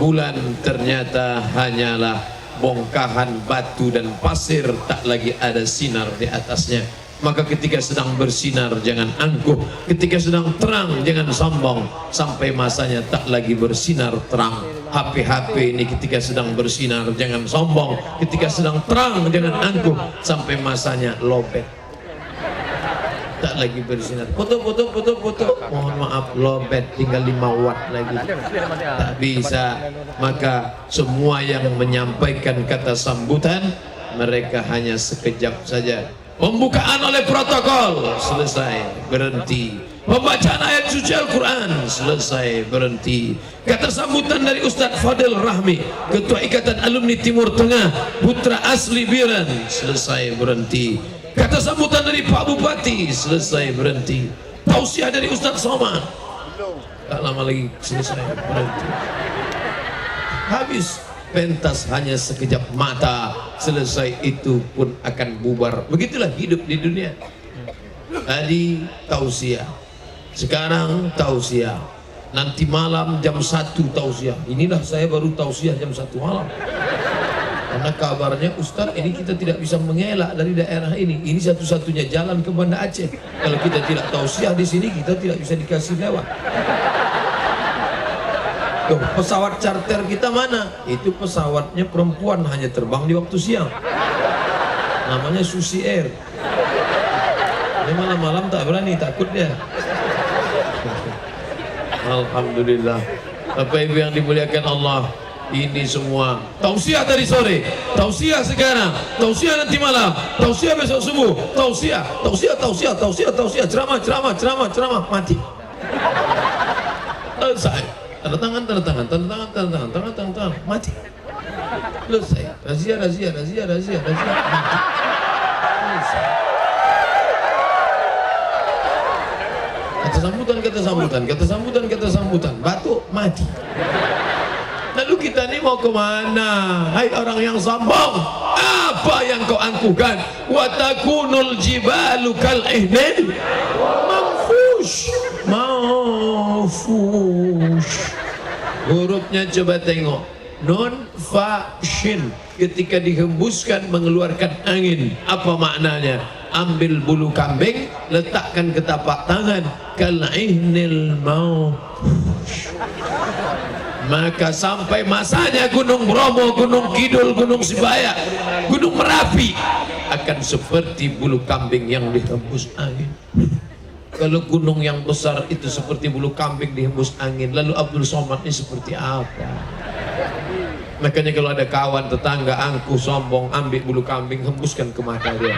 bulan ternyata hanyalah bongkahan batu dan pasir, tak lagi ada sinar di atasnya. Maka ketika sedang bersinar jangan angkuh, ketika sedang terang jangan sombong. Sampai masanya tak lagi bersinar terang. HP ini ketika sedang bersinar jangan sombong, ketika sedang terang jangan angkuh. Sampai masanya lobet, tak lagi bersinar. Foto. Mohon maaf, lobet, tinggal 5 watt lagi. Tak bisa. Maka semua yang menyampaikan kata sambutan, mereka hanya sekejap saja. Pembukaan oleh protokol, selesai, berhenti. Pembacaan ayat suci Al-Quran, selesai, berhenti. Kata sambutan dari Ustadz Fadil Rahmi, Ketua Ikatan Alumni Timur Tengah, putra asli Biren, selesai, berhenti. Kata sambutan dari Pak Bupati, selesai, berhenti. Tausiah dari Ustadz Somad, tak lama lagi selesai, berhenti. Habis. Pentas hanya sekejap mata, selesai itu pun akan bubar. Begitulah hidup di dunia. Tadi tausiah, sekarang tausiah, nanti malam jam 1 tausiah. Inilah saya baru tausiah jam 1 malam. Karena kabarnya Ustadz ini kita tidak bisa mengelak dari daerah ini. Ini satu-satunya jalan ke Banda Aceh. Kalau kita tidak tausiah di sini, kita tidak bisa dikasih lewat. Tuh, pesawat charter kita mana? Itu pesawatnya perempuan, hanya terbang di waktu siang. Namanya Susi Air. Dia malam-malam tak berani, takut dia. Alhamdulillah. Bapak Ibu yang dimuliakan Allah, ini semua tausiah tadi sore, tausiah sekarang, tausiah nanti malam, tausiah besok subuh, tausiah, ceramah, mati. Selesai. Tanda tangan, mati. Selesai. Razia, mati. Selesai. Kata sambutan, batuk, mati. Lalu kita ini mau kemana? Hai orang yang sombong, apa yang kau angkuhkan? Wa takunul jibalu kal ihnil manfush. Hurufnya coba tengok, non fa shin, ketika dihembuskan mengeluarkan angin. Apa maknanya? Ambil bulu kambing, letakkan ke tapak tangan, kal ihnil manfush. Maka sampai masanya Gunung Bromo, Gunung Kidul, Gunung Sibaya, Gunung Merapi akan seperti bulu kambing yang dihembus angin. Kalau gunung yang besar itu seperti bulu kambing dihembus angin, lalu Abdul Somad ini seperti apa? Makanya kalau ada kawan tetangga angkuh sombong, ambil bulu kambing, hembuskan ke mata dia.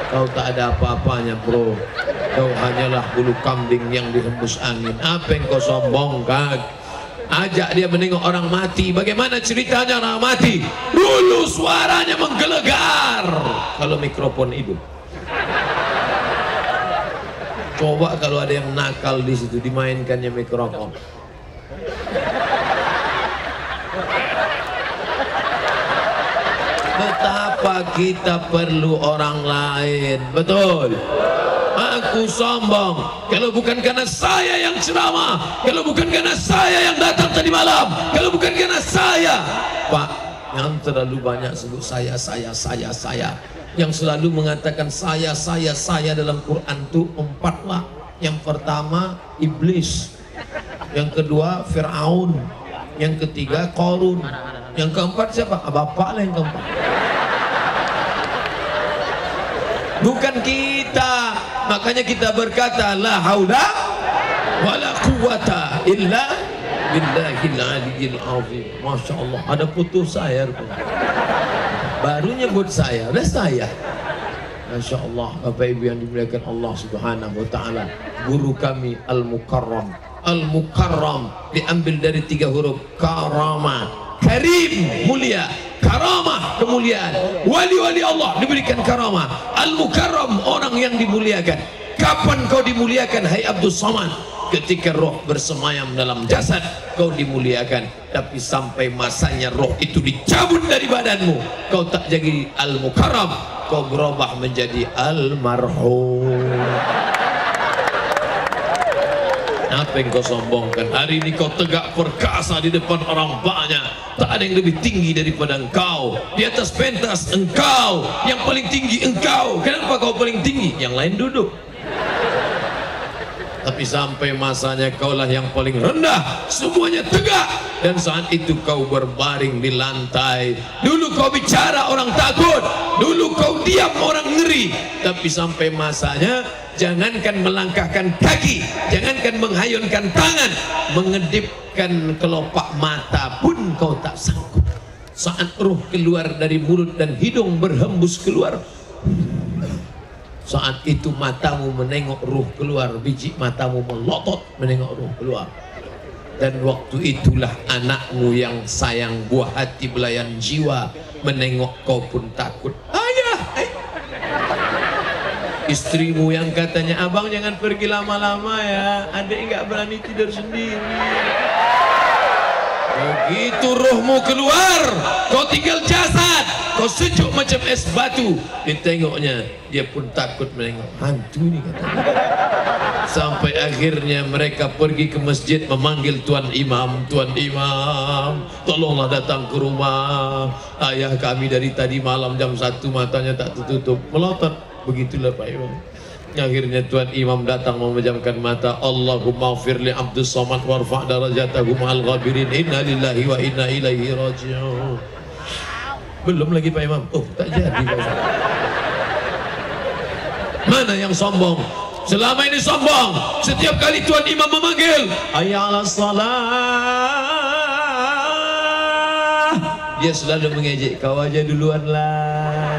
Kau tak ada apa-apanya bro, kau hanyalah bulu kambing yang dihembus angin. Apa yang kau sombongkan? Ajak dia menengok orang mati. Bagaimana ceritanya orang mati? Dulu suaranya menggelegar. Kalau mikrofon hidup, Coba kalau ada yang nakal di situ dimainkannya mikrofon. Betapa kita perlu orang lain, betul. Aku sombong kalau bukan karena saya yang ceramah, kalau bukan karena saya yang datang tadi malam, kalau bukan karena saya. Pak, yang terlalu banyak sebut saya, yang selalu mengatakan saya dalam Quran itu 4 lah. Yang pertama iblis, yang kedua Fir'aun, yang ketiga Qarun, yang keempat siapa? Bapak lah yang keempat. Bukan kita. Makanya kita berkata la haula wala quwata illa billahil aliyyil azim. Masya Allah, ada putus saya baru nyebut saya, udah saya. Masya Allah, Bapak Ibu yang dimuliakan Allah Subhanahu wa Ta'ala. Guru kami Al-Mukarram. Al-Mukarram diambil dari 3 huruf karama, karim, mulia, karamah, kemuliaan. Wali-wali Allah diberikan karamah. Al-Mukarram, orang yang dimuliakan. Kapan kau dimuliakan, hai Abdul Somad? Ketika roh bersemayam dalam jasad, kau dimuliakan. Tapi sampai masanya roh itu dicabut dari badanmu, kau tak jadi Al-Mukarram, kau berubah menjadi Al-Marhum. Apa yang kau sombongkan? Hari ini kau tegak perkasa di depan orang banyak. Tak ada yang lebih tinggi daripada engkau. Di atas pentas engkau, yang paling tinggi engkau. Kenapa kau paling tinggi? Yang lain duduk. Tapi sampai masanya kaulah yang paling rendah, semuanya tegak. Dan saat itu kau berbaring di lantai. Dulu kau bicara orang takut, dulu kau diam orang ngeri. Tapi sampai masanya, jangankan melangkahkan kaki, jangankan menghayunkan tangan, mengedipkan kelopak mata pun kau tak sanggup. Saat ruh keluar dari mulut dan hidung berhembus keluar, saat itu matamu menengok ruh keluar, biji matamu melotot menengok ruh keluar. Dan waktu itulah anakmu yang sayang, buah hati belayan jiwa, menengok kau pun takut. Ayah, istrimu yang katanya, abang jangan pergi lama-lama ya, adik nggak berani tidur sendiri. Begitu rohmu keluar, kau tinggal jasad, kau sejuk macam es batu. Ditengoknya, dia pun takut menengok hantu ini katanya. Sampai akhirnya mereka pergi ke masjid memanggil Tuan Imam. Tuan Imam, tolonglah datang ke rumah. Ayah kami dari tadi malam jam 1 matanya tak tertutup, melotot. Begitulah Pak Imam. Akhirnya Tuan Imam datang memejamkan mata. Allahumma ighfir li Abdus Somad warfa' darajatahu ma'al ghabirin. Inna lillahi wa inna ilaihi raji'un. Belum lagi Pak Imam. Oh, tak jadi Pak Imam. Mana yang sombong? Selama ini sombong. Setiap kali Tuan Imam memanggil, hayya 'alas shalah, dia selalu mengejek, kau aja duluan lah.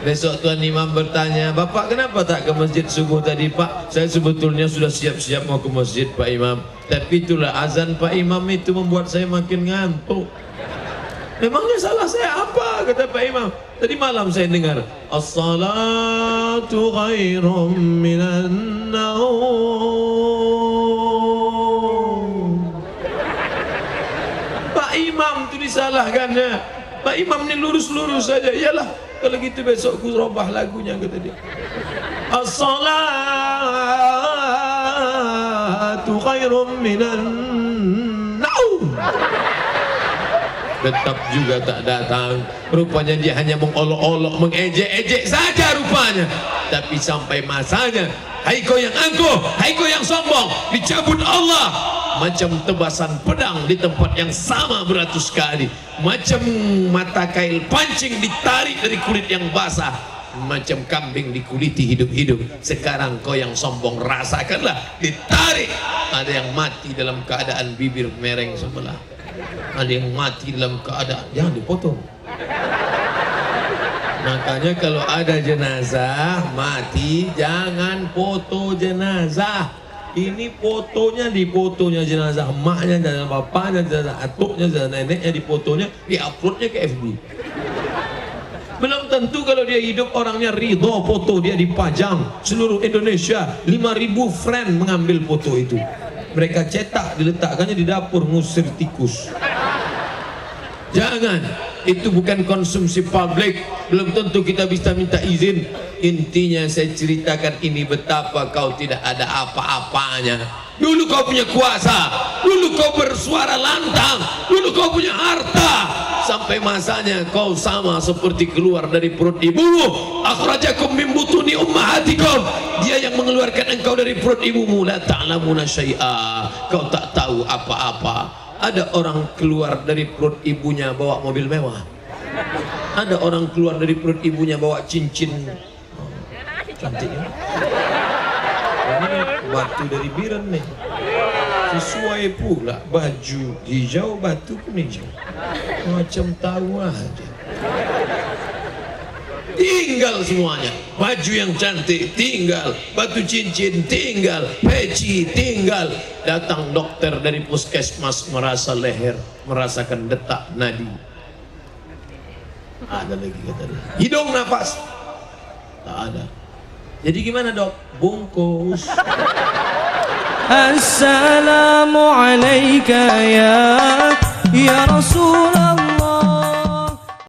Besok Tuan Imam bertanya, Bapak kenapa tak ke masjid subuh tadi Pak? Saya sebetulnya sudah siap-siap mau ke masjid Pak Imam, tapi itulah azan Pak Imam itu membuat saya makin ngantuk. Memangnya salah saya apa? Kata Pak Imam. Tadi malam saya dengar, as-salatu khairum minan naum. Pak Imam itu disalahkannya. Pak Imam ini lurus-lurus saja. Iyalah, kalau gitu besok ku robah lagunya kata dia. As-salatu khairum minan naum. Tetap juga tak datang. Rupanya dia hanya mengolok-olok, mengejek-ejek saja rupanya. Tapi sampai masanya, hai kau yang angkuh, hai kau yang sombong, dicabut Allah macam tebasan pedang di tempat yang sama beratus kali, macam mata kail pancing ditarik dari kulit yang basah, macam kambing dikuliti hidup-hidup. Sekarang kau yang sombong rasakanlah, ditarik. Ada yang mati dalam keadaan bibir mereng sebelah, ada yang mati dalam keadaan, jangan dipotong. Makanya kalau ada jenazah mati, jangan foto jenazah. Ini fotonya, di fotonya jenazah emaknya, jenazah bapaknya, jenazah atuknya, jenazah neneknya, di fotonya, di uploadnya ke FB. Belum tentu kalau dia hidup orangnya ridho foto dia dipajang seluruh Indonesia, 5.000 friend mengambil foto itu. Mereka cetak, diletakkannya di dapur ngusir tikus. Jangan, itu bukan konsumsi publik. Belum tentu kita bisa minta izin. Intinya saya ceritakan ini betapa kau tidak ada apa-apanya. Dulu kau punya kuasa, dulu kau bersuara lantang, dulu kau punya harta. Sampai masanya kau sama seperti keluar dari perut ibumu. Akhrajakum min butuni ummahatikum. Dia yang mengeluarkan engkau dari perut ibumu. La ta'lamuna syai'a. Kau tak tahu apa-apa. Ada orang keluar dari perut ibunya bawa mobil mewah. Ada orang keluar dari perut ibunya bawa cincin. Cantiknya. Ini batu dari Biren nih. Sesuai pula baju hijau, batu pun hijau. Macam tahu aja. Tinggal semuanya. Baju yang cantik tinggal, batu cincin tinggal, peci tinggal. Datang dokter dari puskesmas merasa leher, merasakan detak nadi. Ada lagi kata dia. Hidung nafas. Tak ada. Jadi gimana dok? Bungkus. Assalamualaikum ya Rasul.